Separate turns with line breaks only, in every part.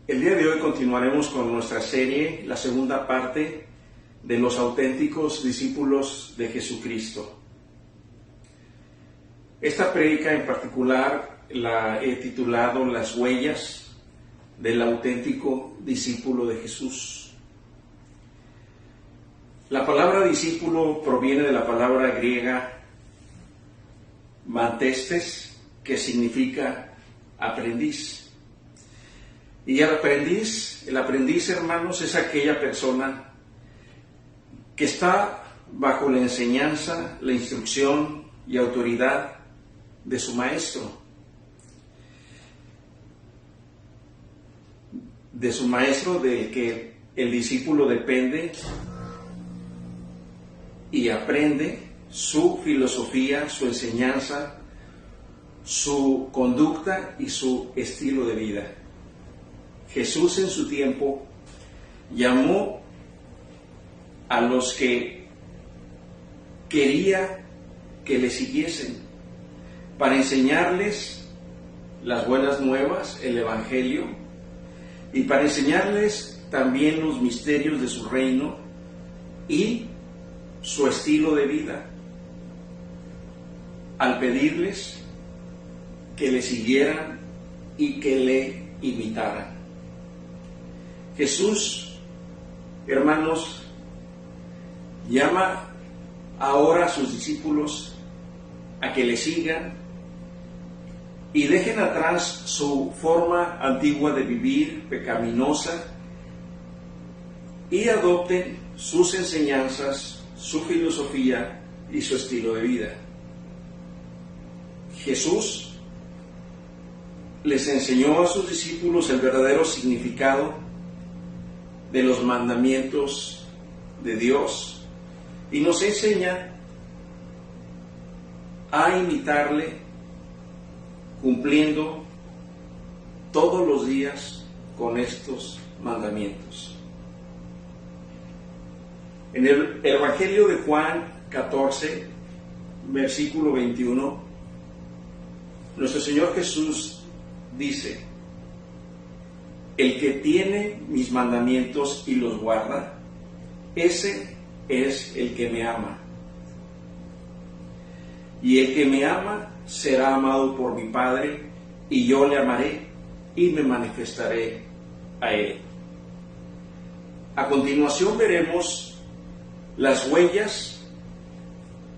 El día de hoy continuaremos con nuestra serie, la segunda parte de los auténticos discípulos de Jesucristo. Esta prédica en particular la he titulado Las huellas del auténtico discípulo de Jesús. La palabra discípulo proviene de la palabra griega mantestes, que significa aprendiz. Y el aprendiz, hermanos, es aquella persona que está bajo la enseñanza, la instrucción y autoridad de su maestro. De su maestro del que el discípulo depende y aprende su filosofía, su enseñanza, su conducta y su estilo de vida. Jesús en su tiempo llamó a los que quería que le siguiesen para enseñarles las buenas nuevas, el Evangelio, y para enseñarles también los misterios de su reino y su estilo de vida, al pedirles que le siguieran y que le imitaran. Jesús, hermanos, llama ahora a sus discípulos a que le sigan y dejen atrás su forma antigua de vivir pecaminosa y adopten sus enseñanzas, su filosofía y su estilo de vida. Jesús les enseñó a sus discípulos el verdadero significado de los mandamientos de Dios y nos enseña a imitarle cumpliendo todos los días con estos mandamientos. En el Evangelio de Juan 14, versículo 21, nuestro Señor Jesús dice: el que tiene mis mandamientos y los guarda, ese es el que me ama. Y el que me ama será amado por mi Padre, y yo le amaré y me manifestaré a él. A continuación veremos las huellas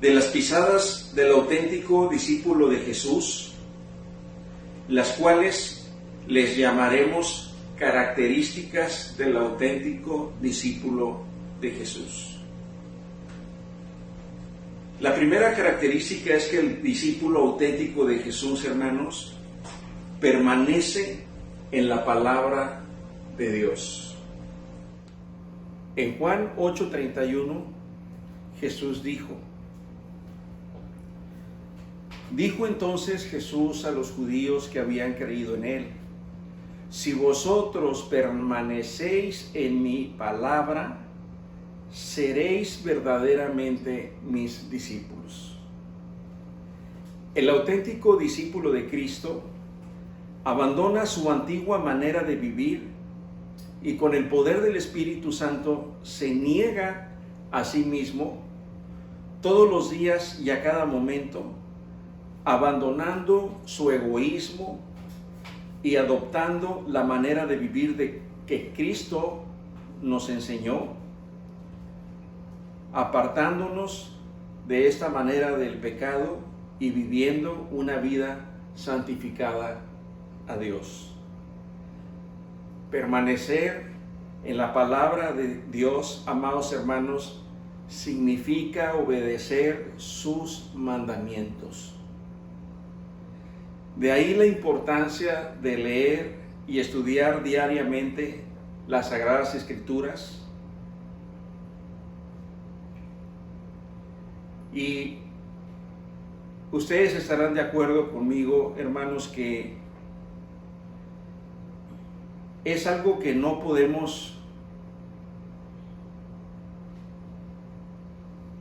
de las pisadas del auténtico discípulo de Jesús, las cuales les llamaremos características del auténtico discípulo de Jesús. La primera característica es que el discípulo auténtico de Jesús, hermanos, permanece en la palabra de Dios. En Juan 8:31, Jesús dijo entonces Jesús a los judíos que habían creído en él: si vosotros permanecéis en mi palabra, seréis verdaderamente mis discípulos. El auténtico discípulo de Cristo abandona su antigua manera de vivir y con el poder del Espíritu Santo se niega a sí mismo todos los días y a cada momento, abandonando su egoísmo y adoptando la manera de vivir que Cristo nos enseñó, apartándonos de esta manera del pecado y viviendo una vida santificada a Dios. Permanecer en la palabra de Dios, amados hermanos, significa obedecer sus mandamientos. De ahí la importancia de leer y estudiar diariamente las Sagradas Escrituras. Y ustedes estarán de acuerdo conmigo, hermanos, que es algo que no podemos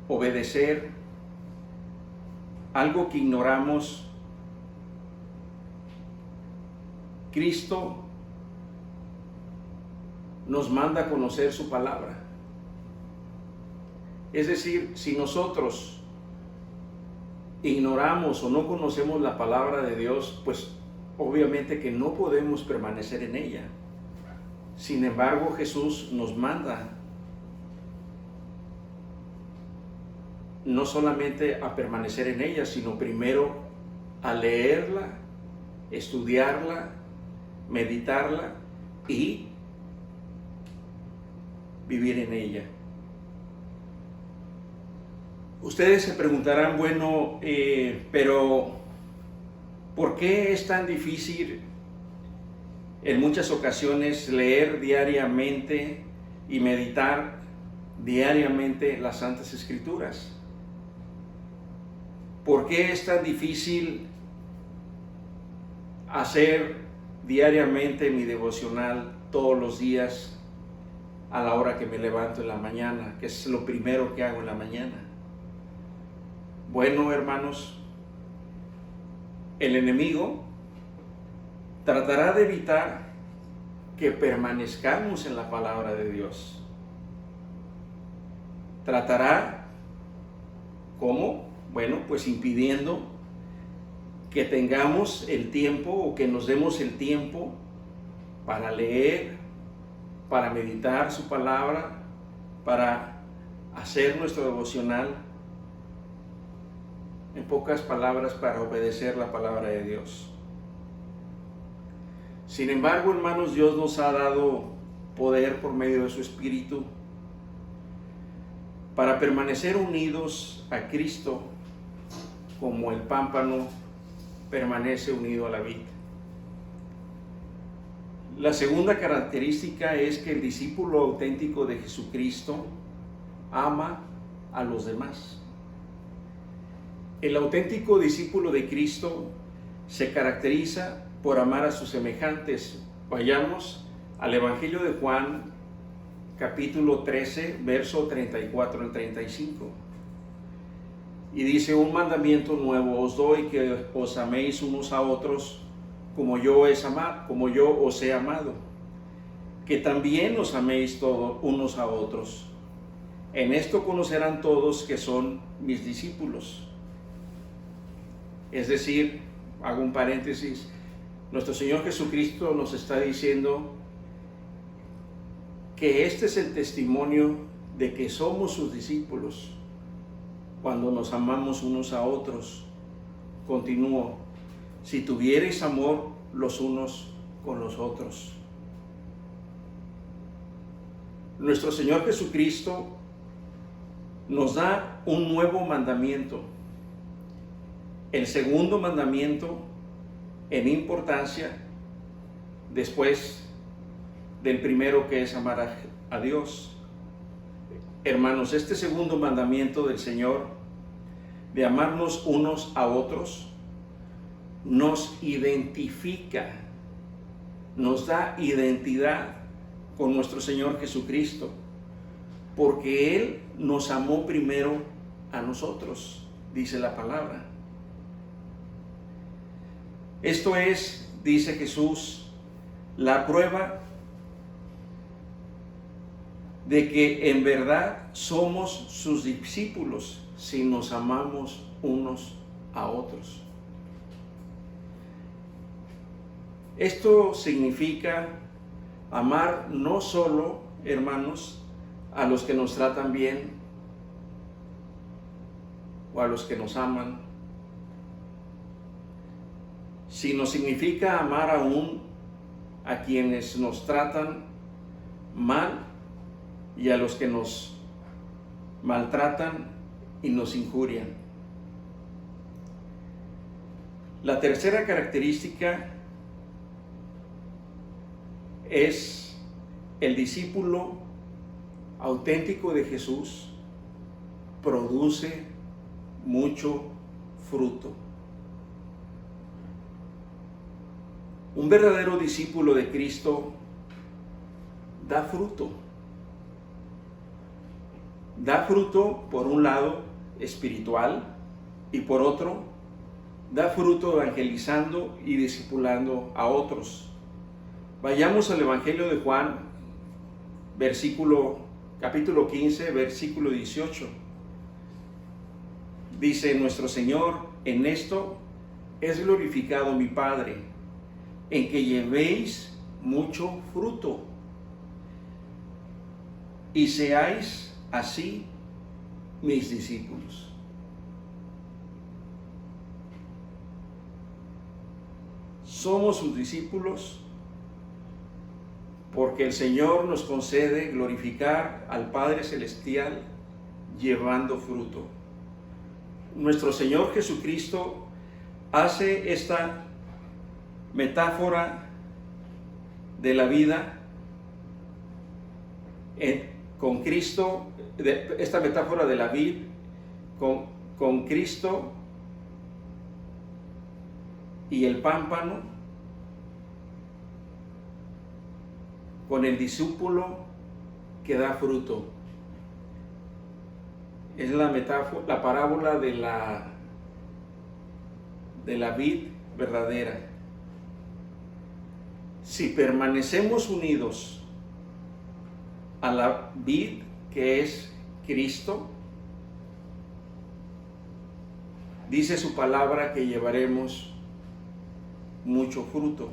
obedecer, algo que ignoramos. Cristo nos manda a conocer su palabra. Es decir, si nosotros ignoramos o no conocemos la palabra de Dios, pues obviamente que no podemos permanecer en ella. Sin embargo, Jesús nos manda no solamente a permanecer en ella, sino primero a leerla, estudiarla, meditarla y vivir en ella. Ustedes se preguntarán, bueno, pero ¿por qué es tan difícil en muchas ocasiones leer diariamente y meditar diariamente las Santas Escrituras? ¿Por qué es tan difícil hacer diariamente mi devocional todos los días a la hora que me levanto en la mañana, que es lo primero que hago en la mañana? Bueno, hermanos, el enemigo tratará de evitar que permanezcamos en la palabra de Dios. Tratará, ¿cómo? Bueno, pues impidiendo que tengamos el tiempo o que nos demos el tiempo para leer, para meditar su palabra, para hacer nuestro devocional. En pocas palabras, para obedecer la palabra de Dios. Sin embargo, hermanos, Dios nos ha dado poder por medio de su Espíritu para permanecer unidos a Cristo como el pámpano permanece unido a la vid. La segunda característica es que el discípulo auténtico de Jesucristo ama a los demás. El auténtico discípulo de Cristo se caracteriza por amar a sus semejantes. Vayamos al Evangelio de Juan, capítulo 13, verso 34 al 35. Y dice: un mandamiento nuevo os doy, que os améis unos a otros como yo os he amado, que también os améis todos unos a otros. En esto conocerán todos que son mis discípulos. Es decir, hago un paréntesis, nuestro Señor Jesucristo nos está diciendo que este es el testimonio de que somos sus discípulos, cuando nos amamos unos a otros. Continúo: si tuviereis amor los unos con los otros. Nuestro Señor Jesucristo nos da un nuevo mandamiento. El segundo mandamiento en importancia, después del primero, que es amar a Dios. Hermanos, este segundo mandamiento del Señor, de amarnos unos a otros, nos identifica, nos da identidad con nuestro Señor Jesucristo, porque Él nos amó primero a nosotros, dice la palabra. Esto es, dice Jesús, la prueba de que en verdad somos sus discípulos, si nos amamos unos a otros. Esto significa amar no solo, hermanos, a los que nos tratan bien o a los que nos aman, sino significa amar aún a quienes nos tratan mal y a los que nos maltratan y nos injurian. La tercera característica es el discípulo auténtico de Jesús produce mucho fruto. Un verdadero discípulo de Cristo da fruto. Da fruto, por un lado, espiritual, y por otro, da fruto evangelizando y discipulando a otros. Vayamos al Evangelio de Juan, capítulo 15, versículo 18. Dice nuestro Señor: en esto es glorificado mi Padre, en que llevéis mucho fruto y seáis así mis discípulos. Somos sus discípulos porque el Señor nos concede glorificar al Padre Celestial llevando fruto. Nuestro Señor Jesucristo hace esta metáfora de la vida con Cristo, esta metáfora de la vid con Cristo y el pámpano, con el discípulo que da fruto. Es la metáfora, la parábola de la vid verdadera. Si permanecemos unidos a la vid que es Cristo, dice su palabra que llevaremos mucho fruto.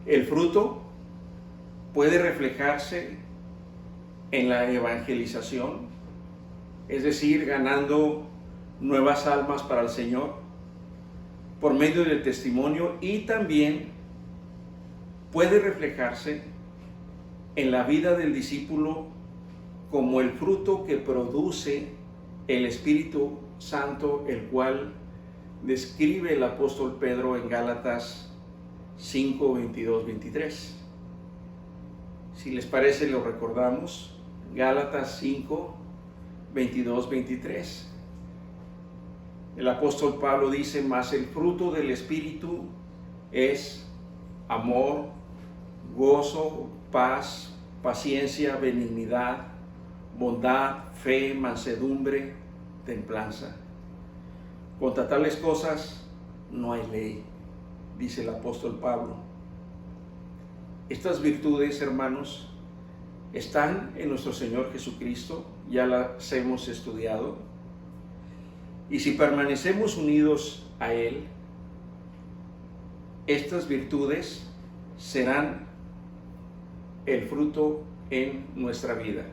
El fruto puede reflejarse en la evangelización, es decir, ganando nuevas almas para el Señor por medio del testimonio, y también puede reflejarse en la vida del discípulo como el fruto que produce el Espíritu Santo, el cual describe el apóstol Pedro en Gálatas 5, 22, 23. Si les parece, lo recordamos. Gálatas 5, 22, 23. El apóstol Pablo dice: mas el fruto del Espíritu es amor, gozo, paz, paciencia, benignidad, bondad, fe, mansedumbre, templanza. Contra tales cosas no hay ley, dice el apóstol Pablo. Estas virtudes, hermanos, están en nuestro Señor Jesucristo, ya las hemos estudiado, y si permanecemos unidos a Él, estas virtudes serán el fruto en nuestra vida.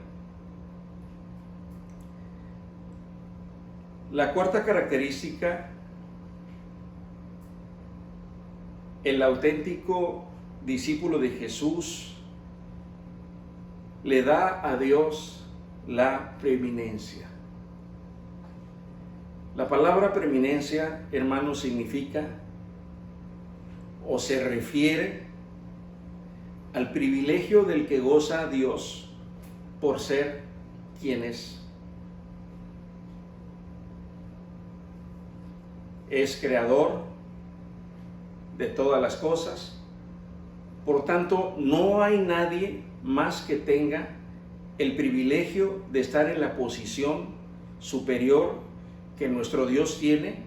La cuarta característica: el auténtico discípulo de Jesús le da a Dios la preeminencia. La palabra preeminencia, hermanos, significa o se refiere al privilegio del que goza Dios por ser quien es. Es creador de todas las cosas. Por tanto, no hay nadie más que tenga el privilegio de estar en la posición superior que nuestro Dios tiene.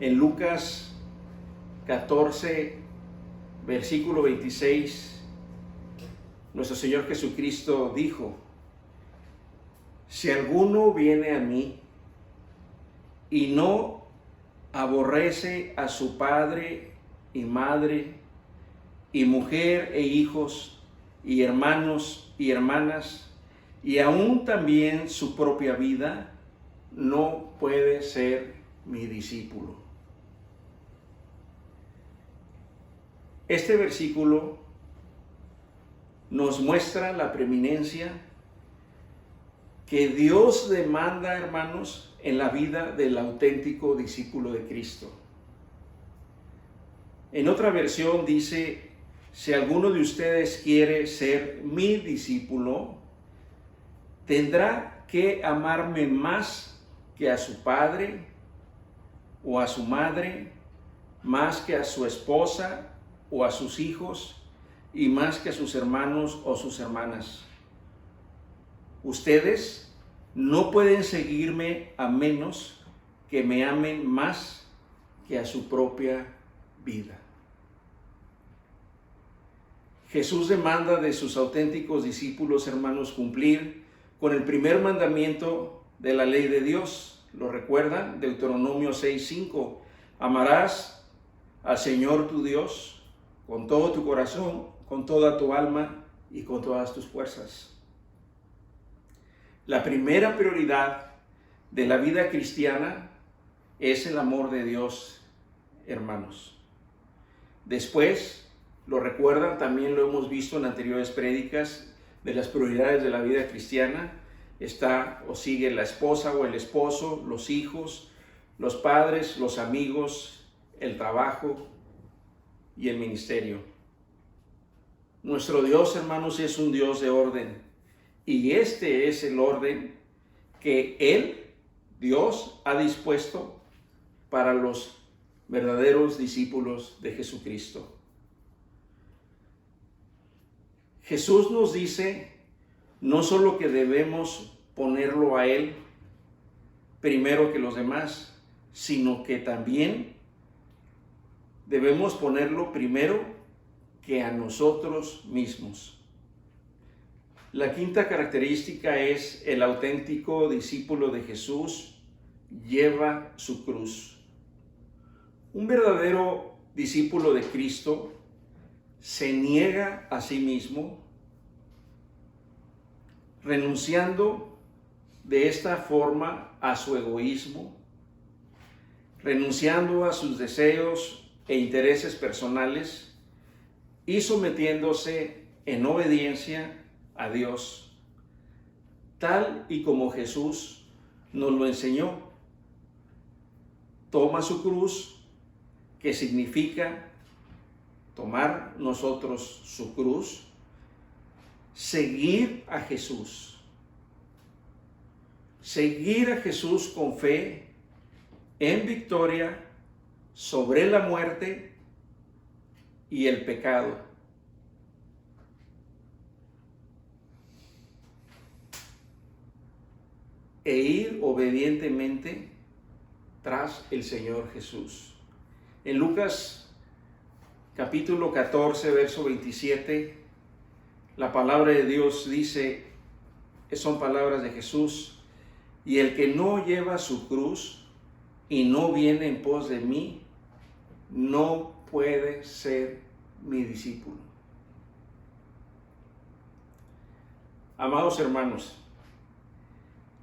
En Lucas 14, versículo 26, nuestro Señor Jesucristo dijo: si alguno viene a mí y no aborrece a su padre y madre y mujer e hijos y hermanos y hermanas y aún también su propia vida, no puede ser mi discípulo. Este versículo nos muestra la preeminencia que Dios demanda, hermanos, en la vida del auténtico discípulo de Cristo. En otra versión dice: si alguno de ustedes quiere ser mi discípulo, tendrá que amarme más que a su padre o a su madre, más que a su esposa o a sus hijos, y más que a sus hermanos o sus hermanas. Ustedes no pueden seguirme a menos que me amen más que a su propia vida. Jesús demanda de sus auténticos discípulos, hermanos, cumplir con el primer mandamiento de la ley de Dios. ¿Lo recuerdan? Deuteronomio 6:5. Amarás al Señor tu Dios con todo tu corazón, con toda tu alma y con todas tus fuerzas. La primera prioridad de la vida cristiana es el amor de Dios, hermanos. Después, lo recuerdan, también lo hemos visto en anteriores prédicas, de las prioridades de la vida cristiana, está o sigue la esposa o el esposo, los hijos, los padres, los amigos, el trabajo y el ministerio. Nuestro Dios, hermanos, es un Dios de orden, y este es el orden que Él, Dios, ha dispuesto para los verdaderos discípulos de Jesucristo. Jesús nos dice no solo que debemos ponerlo a Él primero que los demás, sino que también debemos ponerlo primero que a nosotros mismos. La quinta característica es: el auténtico discípulo de Jesús lleva su cruz. Un verdadero discípulo de Cristo se niega a sí mismo, renunciando de esta forma a su egoísmo, renunciando a sus deseos e intereses personales y sometiéndose en obediencia a Dios, tal y como Jesús nos lo enseñó. Toma su cruz, que significa tomar nosotros su cruz, seguir a Jesús. Seguir a Jesús con fe, en victoria sobre la muerte y el pecado. E ir obedientemente tras el Señor Jesús. En Lucas capítulo 14, verso 27, la palabra de Dios dice, son palabras de Jesús: y el que no lleva su cruz y no viene en pos de mí, no puede ser mi discípulo. Amados hermanos,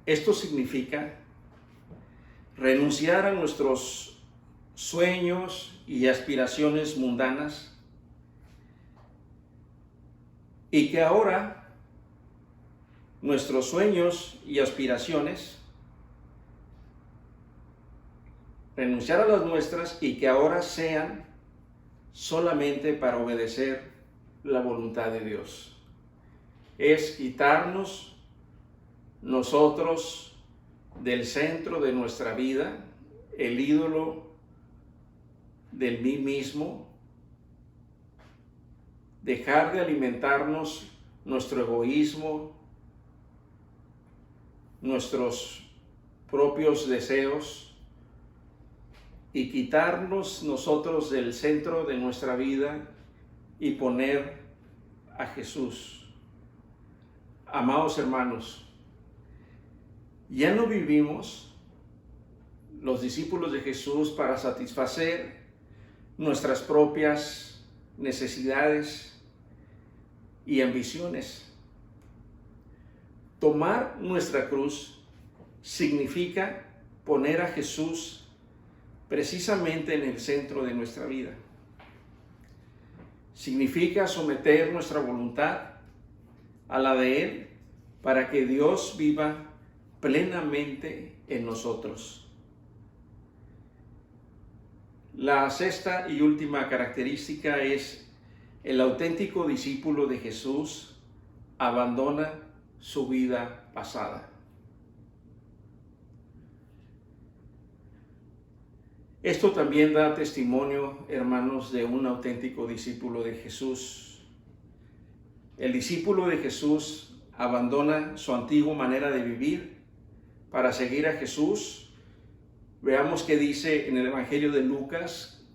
esto significa renunciar a nuestros sueños y aspiraciones mundanas, y que ahora nuestros sueños y aspiraciones, renunciar a las nuestras, y que ahora sean solamente para obedecer la voluntad de Dios. Es quitarnos nosotros del centro de nuestra vida, el ídolo del mí mismo, dejar de alimentarnos nuestro egoísmo, nuestros propios deseos, y quitarnos nosotros del centro de nuestra vida y poner a Jesús. Amados hermanos, ya no vivimos los discípulos de Jesús para satisfacer nuestras propias necesidades y ambiciones. Tomar nuestra cruz significa poner a Jesús precisamente en el centro de nuestra vida. Significa someter nuestra voluntad a la de Él para que Dios viva plenamente en nosotros. La sexta y última característica es: el auténtico discípulo de Jesús abandona su vida pasada. Esto también da testimonio, hermanos, de un auténtico discípulo de Jesús. El discípulo de Jesús abandona su antigua manera de vivir para seguir a Jesús. Veamos qué dice en el Evangelio de Lucas,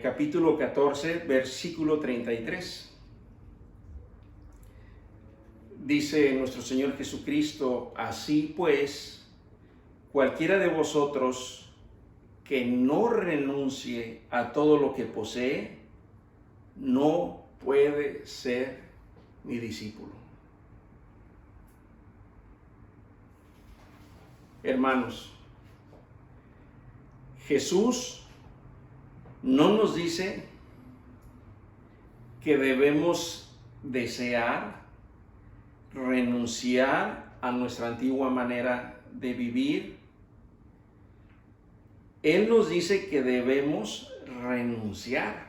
capítulo 14, versículo 33. Dice nuestro Señor Jesucristo: así pues, cualquiera de vosotros que no renuncie a todo lo que posee, no puede ser mi discípulo. Hermanos, Jesús no nos dice que debemos desear renunciar a nuestra antigua manera de vivir. Él nos dice que debemos renunciar.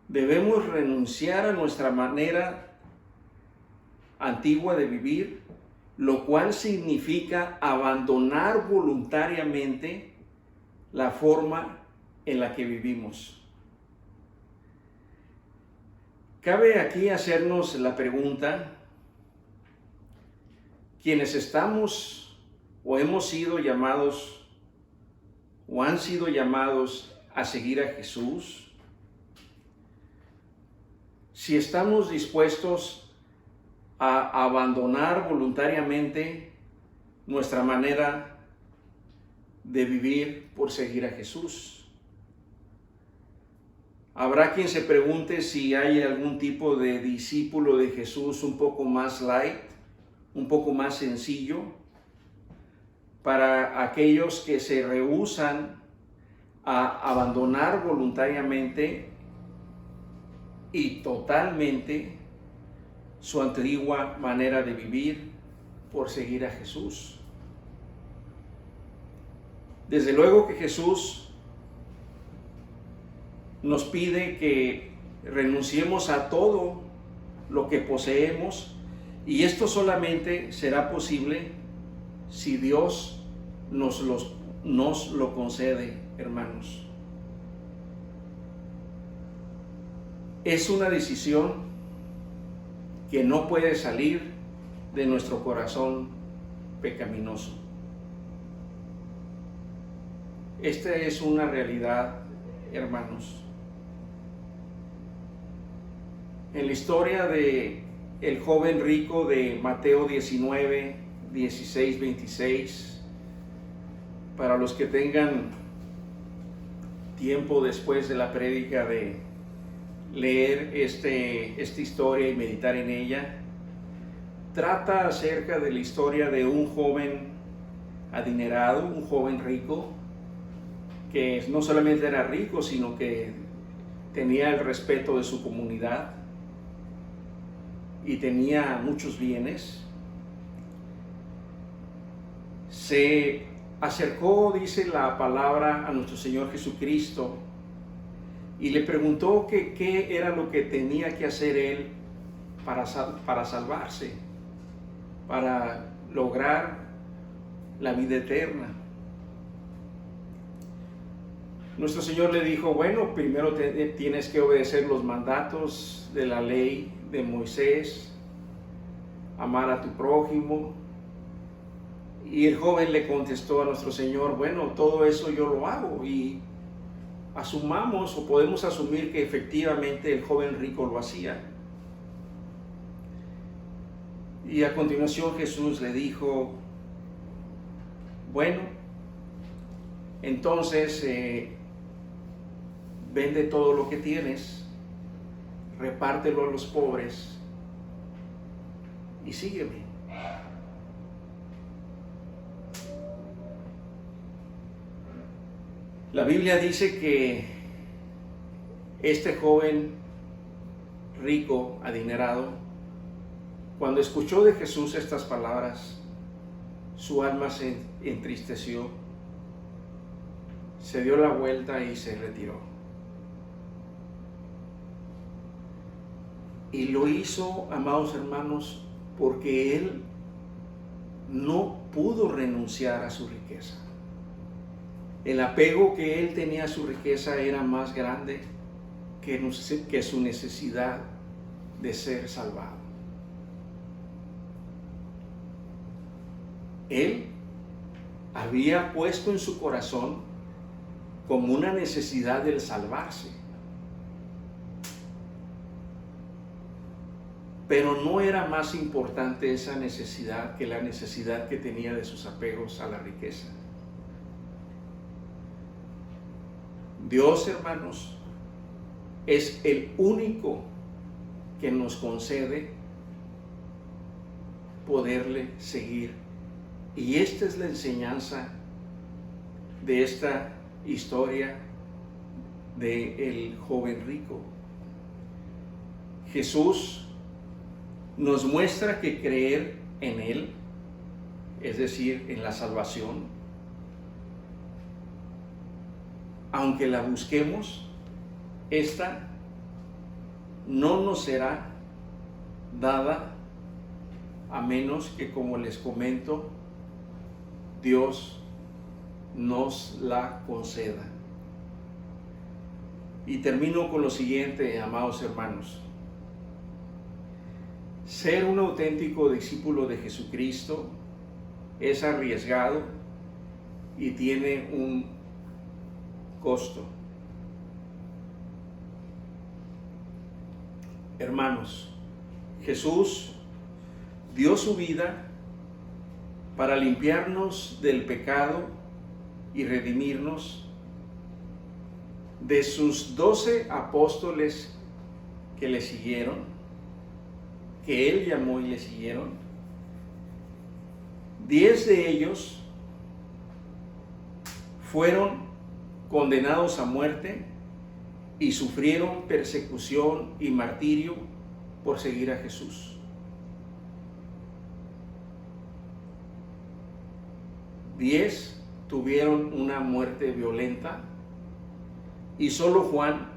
Debemos renunciar a nuestra manera antigua de vivir, lo cual significa abandonar voluntariamente la forma en la que vivimos. Cabe aquí hacernos la pregunta: quienes estamos o hemos sido llamados o han sido llamados a seguir a Jesús, si estamos dispuestos a abandonar voluntariamente nuestra manera de vivir por seguir a Jesús. Habrá quien se pregunte si hay algún tipo de discípulo de Jesús un poco más light, un poco más sencillo, para aquellos que se rehúsan a abandonar voluntariamente y totalmente su antigua manera de vivir por seguir a Jesús. Desde luego que Jesús nos pide que renunciemos a todo lo que poseemos, y esto solamente será posible si Dios nos lo concede, hermanos. Es una decisión que no puede salir de nuestro corazón pecaminoso. Esta es una realidad, hermanos. En la historia de el joven rico de Mateo 19, 16, 26, para los que tengan tiempo después de la prédica de leer esta historia y meditar en ella, trata acerca de la historia de un joven adinerado, un joven rico, que no solamente era rico, sino que tenía el respeto de su comunidad y tenía muchos bienes. Se acercó, dice la palabra, a nuestro Señor Jesucristo y le preguntó que qué era lo que tenía que hacer él para salvarse, para lograr la vida eterna. Nuestro Señor le dijo: bueno, primero tienes que obedecer los mandatos de la ley de Moisés, amar a tu prójimo. Y el joven le contestó a nuestro Señor: bueno, todo eso yo lo hago. Y asumamos o podemos asumir que efectivamente el joven rico lo hacía. Y a continuación Jesús le dijo: bueno, entonces vende todo lo que tienes, repártelo a los pobres y sígueme. La Biblia dice que este joven rico, adinerado, cuando escuchó de Jesús estas palabras, su alma se entristeció, se dio la vuelta y se retiró. Y lo hizo, amados hermanos, porque él no pudo renunciar a su riqueza. El apego que él tenía a su riqueza era más grande que su necesidad de ser salvado. Él había puesto en su corazón como una necesidad del salvarse. Pero no era más importante esa necesidad que la necesidad que tenía de sus apegos a la riqueza. Dios, hermanos, es el único que nos concede poderle seguir. Y esta es la enseñanza de esta historia del joven rico. Jesús nos muestra que creer en Él, es decir, en la salvación, aunque la busquemos, esta no nos será dada a menos que, como les comento, Dios nos la conceda. Y termino con lo siguiente, amados hermanos. Ser un auténtico discípulo de Jesucristo es arriesgado y tiene un costo. Hermanos, Jesús dio su vida para limpiarnos del pecado y redimirnos. De sus 12 apóstoles que le siguieron, que Él llamó y le siguieron, 10 de ellos fueron condenados a muerte y sufrieron persecución y martirio por seguir a Jesús. 10 tuvieron una muerte violenta y solo Juan,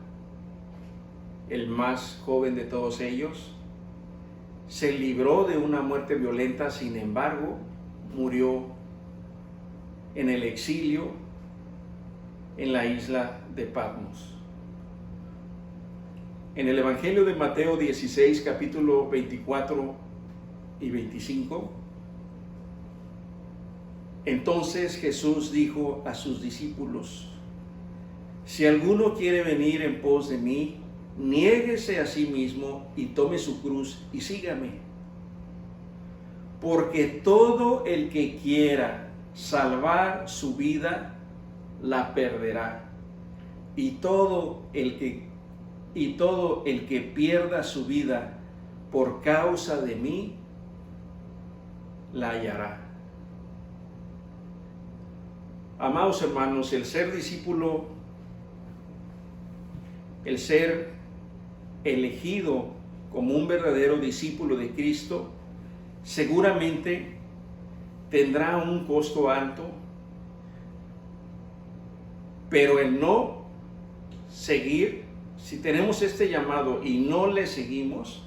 el más joven de todos ellos, se libró de una muerte violenta. Sin embargo, murió en el exilio en la isla de Patmos. En el Evangelio de Mateo 16, capítulo 24 y 25, entonces Jesús dijo a sus discípulos: si alguno quiere venir en pos de mí, niéguese a sí mismo y tome su cruz y sígame. Porque todo el que quiera salvar su vida, la perderá. Y todo el que pierda su vida por causa de mí, la hallará. Amados hermanos, el ser discípulo, el ser elegido como un verdadero discípulo de Cristo, seguramente tendrá un costo alto, pero el no seguir, si tenemos este llamado y no le seguimos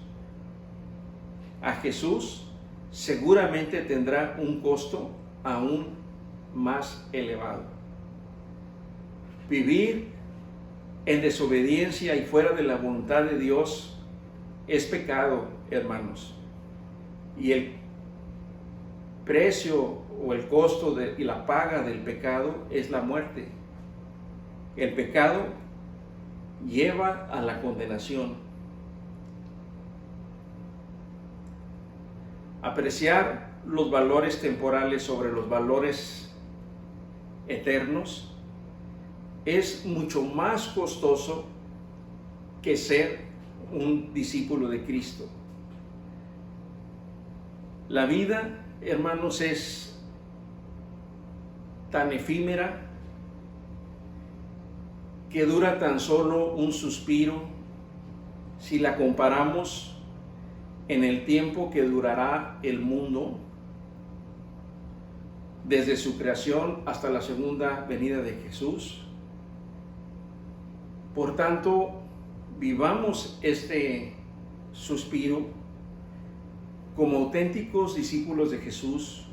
a Jesús, seguramente tendrá un costo aún más elevado. Vivir en desobediencia y fuera de la voluntad de Dios es pecado, hermanos. Y el precio o el costo y la paga del pecado es la muerte. El pecado lleva a la condenación. Apreciar los valores temporales sobre los valores eternos es mucho más costoso que ser un discípulo de Cristo. La vida, hermanos, es tan efímera que dura tan solo un suspiro si la comparamos en el tiempo que durará el mundo desde su creación hasta la segunda venida de Jesús. Por tanto, vivamos este suspiro como auténticos discípulos de Jesús,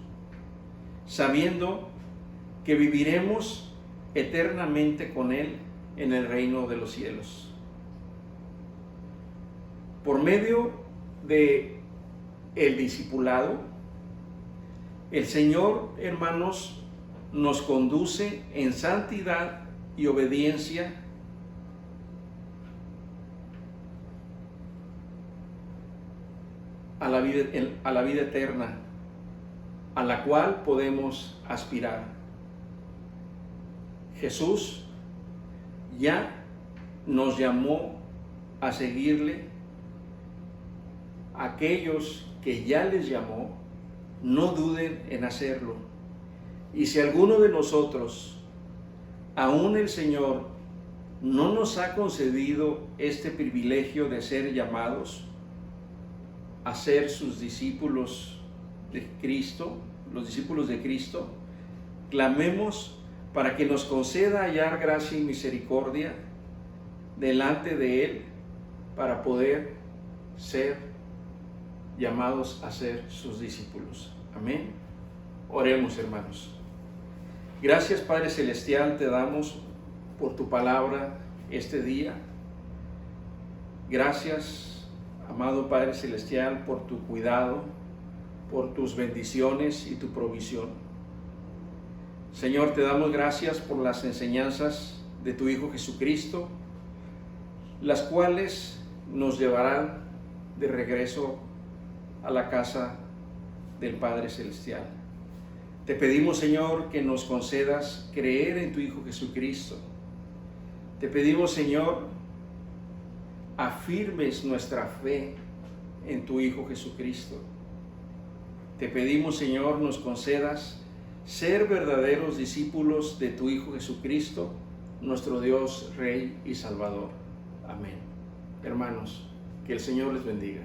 sabiendo que viviremos eternamente con Él en el reino de los cielos. Por medio de el discipulado, el Señor, hermanos, nos conduce en santidad y obediencia a la vida eterna, a la cual podemos aspirar. Jesús ya nos llamó a seguirle. Aquellos que ya les llamó, no duden en hacerlo. Y si alguno de nosotros, aún el Señor, no nos ha concedido este privilegio de ser llamados a ser sus discípulos de Cristo, los discípulos de Cristo, clamemos para que nos conceda hallar gracia y misericordia delante de Él para poder ser llamados a ser sus discípulos. Amén. Oremos, hermanos. Gracias, Padre Celestial, te damos por tu palabra este día. Gracias, amado Padre Celestial, por tu cuidado, por tus bendiciones y tu provisión. Señor, te damos gracias por las enseñanzas de tu Hijo Jesucristo, las cuales nos llevarán de regreso a la casa del Padre Celestial. Te pedimos, Señor, que nos concedas creer en tu Hijo Jesucristo. Te pedimos, Señor, afirmes nuestra fe en tu Hijo Jesucristo. Te pedimos, Señor, nos concedas ser verdaderos discípulos de tu Hijo Jesucristo, nuestro Dios, Rey y Salvador. Amén. Hermanos, que el Señor les bendiga.